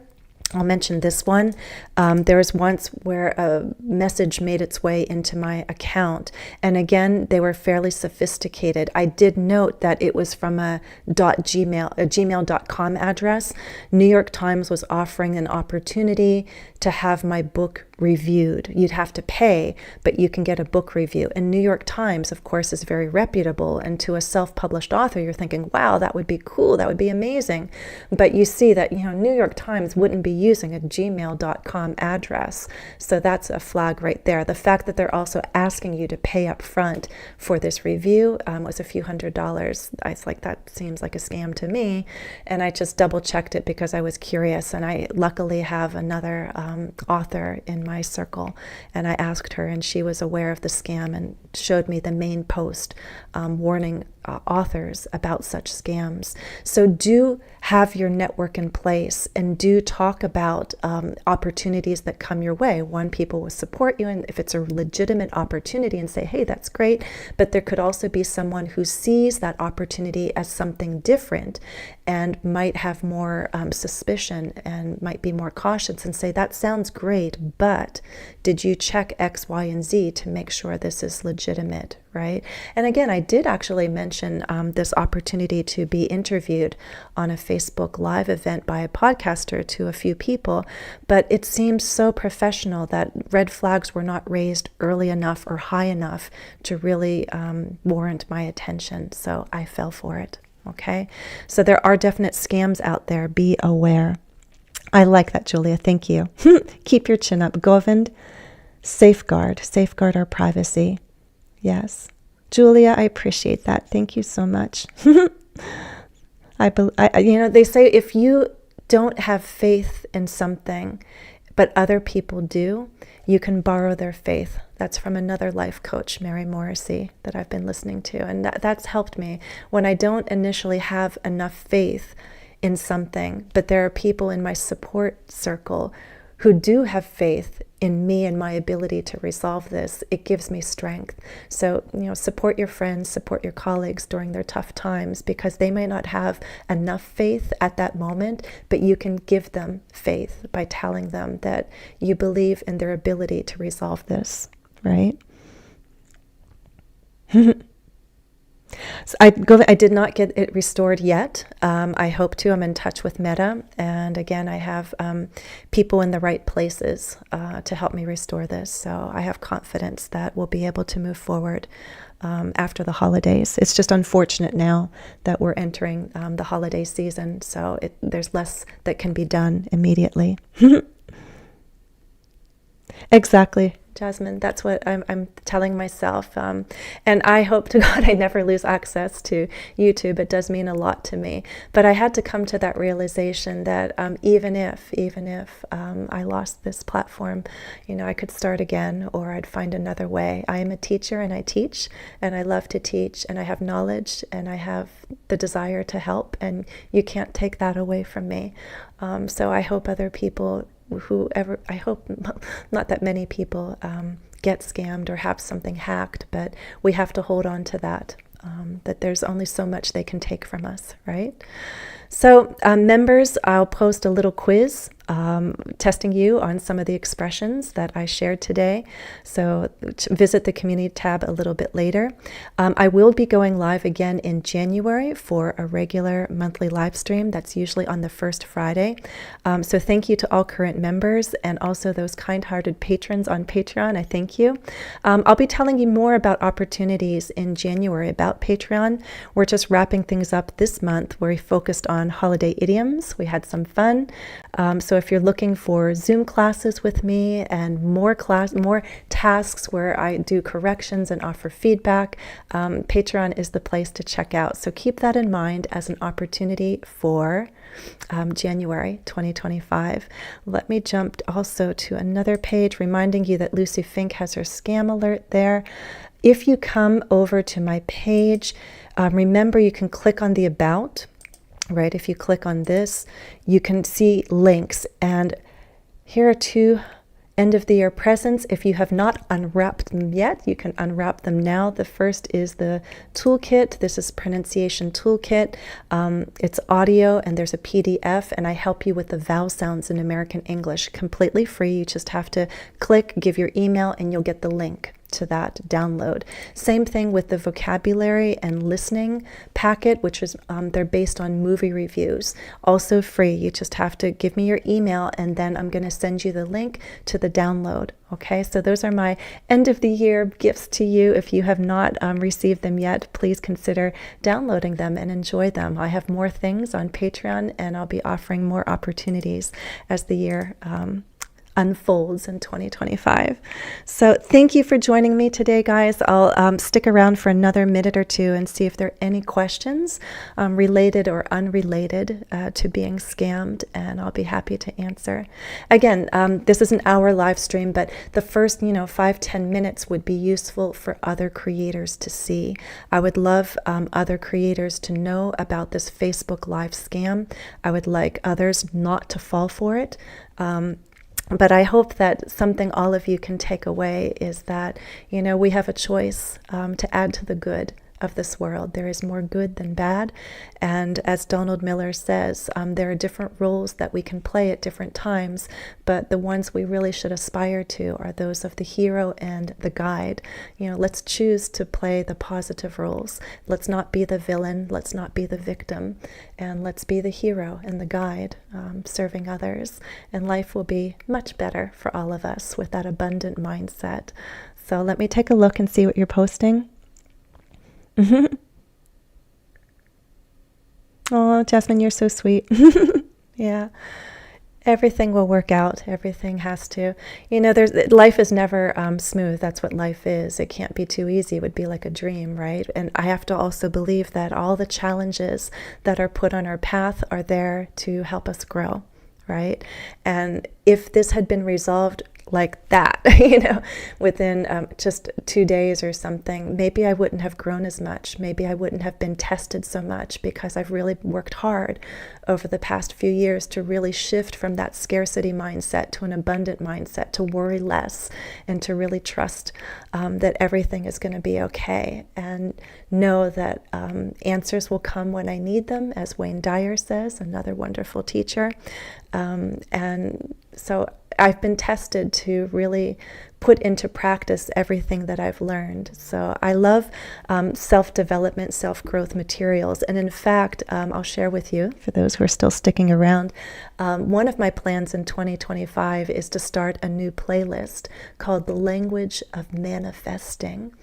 I'll mention this one. There was once where a message made its way into my account. And again, they were fairly sophisticated. I did note that it was from a gmail.com address. New York Times was offering an opportunity to have my book reviewed. You'd have to pay, but you can get a book review. And New York Times, of course, is very reputable. And to a self-published author, you're thinking, wow, that would be cool. That would be amazing. But you see that, New York Times wouldn't be using a gmail.com address. So that's a flag right there. The fact that they're also asking you to pay up front for this review was a few $100s. I was like, that seems like a scam to me. And I just double checked it because I was curious. And I luckily have another author in my circle, and I asked her, and she was aware of the scam and showed me the main post warning authors about such scams. So do have your network in place and do talk about opportunities that come your way. One, people will support you, and if it's a legitimate opportunity, and say, hey, that's great, but there could also be someone who sees that opportunity as something different and might have more suspicion and might be more cautious and say, that sounds great, but did you check X, Y, and Z to make sure this is legitimate, right? And again, I did actually mention this opportunity to be interviewed on a Facebook Live event by a podcaster to a few people, but it seemed so professional that red flags were not raised early enough or high enough to really warrant my attention. So I fell for it. Okay, so there are definite scams out there. Be aware. I like that, Julia. Thank you. Keep your chin up. Govind, safeguard our privacy. Yes. Julia, I appreciate that. Thank you so much. They say if you don't have faith in something, but other people do, you can borrow their faith. That's from another life coach, Mary Morrissey, that I've been listening to. And that's helped me. When I don't initially have enough faith in something, but there are people in my support circle who do have faith in me and my ability to resolve this. It gives me strength. So, support your friends, support your colleagues during their tough times, because they may not have enough faith at that moment, but you can give them faith by telling them that you believe in their ability to resolve this, right? So I did not get it restored yet. I hope to. I'm in touch with Meta. And again, I have people in the right places to help me restore this. So I have confidence that we'll be able to move forward after the holidays. It's just unfortunate now that we're entering the holiday season. So there's less that can be done immediately. Exactly, Jasmine. That's what I'm telling myself. And I hope to God I never lose access to YouTube. It does mean a lot to me. But I had to come to that realization that even if I lost this platform, I could start again, or I'd find another way. I am a teacher and I teach, and I love to teach, and I have knowledge, and I have the desire to help, and you can't take that away from me. So I hope other people, I hope not that many people get scammed or have something hacked, but we have to hold on to that, that there's only so much they can take from us, right? So members, I'll post a little quiz testing you on some of the expressions that I shared today. So visit the community tab a little bit later. I will be going live again in January for a regular monthly live stream. That's usually on the first Friday. So thank you to all current members, and also those kind-hearted patrons on Patreon. I thank you. I'll be telling you more about opportunities in January about Patreon. We're just wrapping things up this month where we focused on holiday idioms. We had some fun. So if you're looking for Zoom classes with me and more tasks where I do corrections and offer feedback, Patreon is the place to check out. So keep that in mind as an opportunity for January 2025. Let me jump also to another page, reminding you that Lucy Fink has her scam alert there. If you come over to my page, remember you can click on the About. Right, if you click on this, you can see links, and here are 2 end of the year presents. If you have not unwrapped them yet, you can unwrap them now. The first is the toolkit. This is pronunciation toolkit. It's audio, and there's a PDF, and I help you with the vowel sounds in American English completely free. You just have to click, give your email, and you'll get the link to that download. Same thing with the vocabulary and listening packet, which is they're based on movie reviews, also free. You just have to give me your email, and then I'm going to send you the link to the download. Okay, so those are my end of the year gifts to you. If you have not received them yet, please consider downloading them and enjoy them. I have more things on Patreon, and I'll be offering more opportunities as the year unfolds in 2025. So thank you for joining me today, guys. I'll stick around for another minute or two and see if there are any questions related or unrelated to being scammed, and I'll be happy to answer. Again, this is an hour live stream, but the first 5-10 minutes would be useful for other creators to see. I would love other creators to know about this Facebook live scam. I would like others not to fall for it. But I hope that something all of you can take away is that, we have a choice to add to the good of this world. There is more good than bad. And as Donald Miller says, there are different roles that we can play at different times, but the ones we really should aspire to are those of the hero and the guide. Let's choose to play the positive roles. Let's not be the villain. Let's not be the victim. And let's be the hero and the guide, serving others. And life will be much better for all of us with that abundant mindset. So let me take a look and see what you're posting. Oh, Jasmine, you're so sweet. Yeah. Everything will work out. Everything has to. Life is never smooth. That's what life is. It can't be too easy. It would be like a dream, right? And I have to also believe that all the challenges that are put on our path are there to help us grow, right? And if this had been resolved like that, within just 2 days or something, maybe I wouldn't have grown as much. Maybe I wouldn't have been tested so much, because I've really worked hard over the past few years to really shift from that scarcity mindset to an abundant mindset, to worry less, and to really trust that everything is going to be okay, and know that answers will come when I need them, as Wayne Dyer says, another wonderful teacher. And so I've been tested to really put into practice everything that I've learned. So I love self-development, self-growth materials. And in fact, I'll share with you, for those who are still sticking around, one of my plans in 2025 is to start a new playlist called The Language of Manifesting.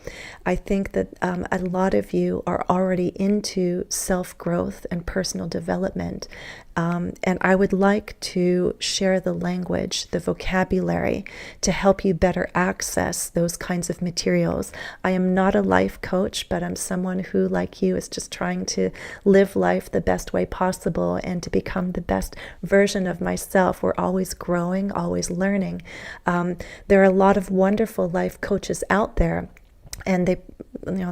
I think that a lot of you are already into self-growth and personal development. And I would like to share the language, the vocabulary, to help you better access those kinds of materials. I am not a life coach, but I'm someone who, like you, is just trying to live life the best way possible and to become the best version of myself. We're always growing, always learning. There are a lot of wonderful life coaches out there, and they,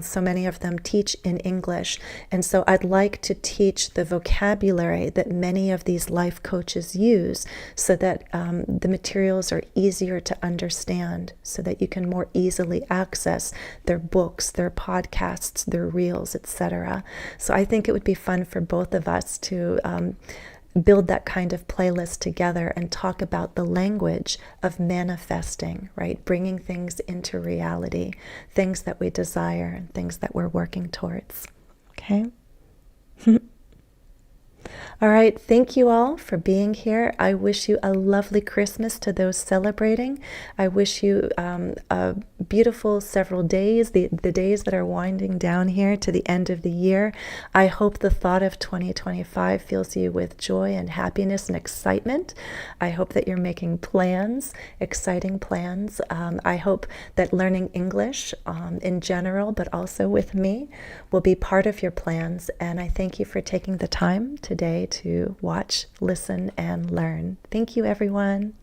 so many of them teach in English. And so I'd like to teach the vocabulary that many of these life coaches use, so that the materials are easier to understand, so that you can more easily access their books, their podcasts, their reels, etc. So I think it would be fun for both of us to build that kind of playlist together and talk about the language of manifesting, right? Bringing things into reality, things that we desire and things that we're working towards. Okay? All right, thank you all for being here. I wish you a lovely Christmas to those celebrating. I wish you a beautiful several days, the days that are winding down here to the end of the year. I hope the thought of 2025 fills you with joy and happiness and excitement. I hope that you're making plans, exciting plans. I hope that learning English in general, but also with me, will be part of your plans. And I thank you for taking the time today to watch, listen, and learn. Thank you, everyone.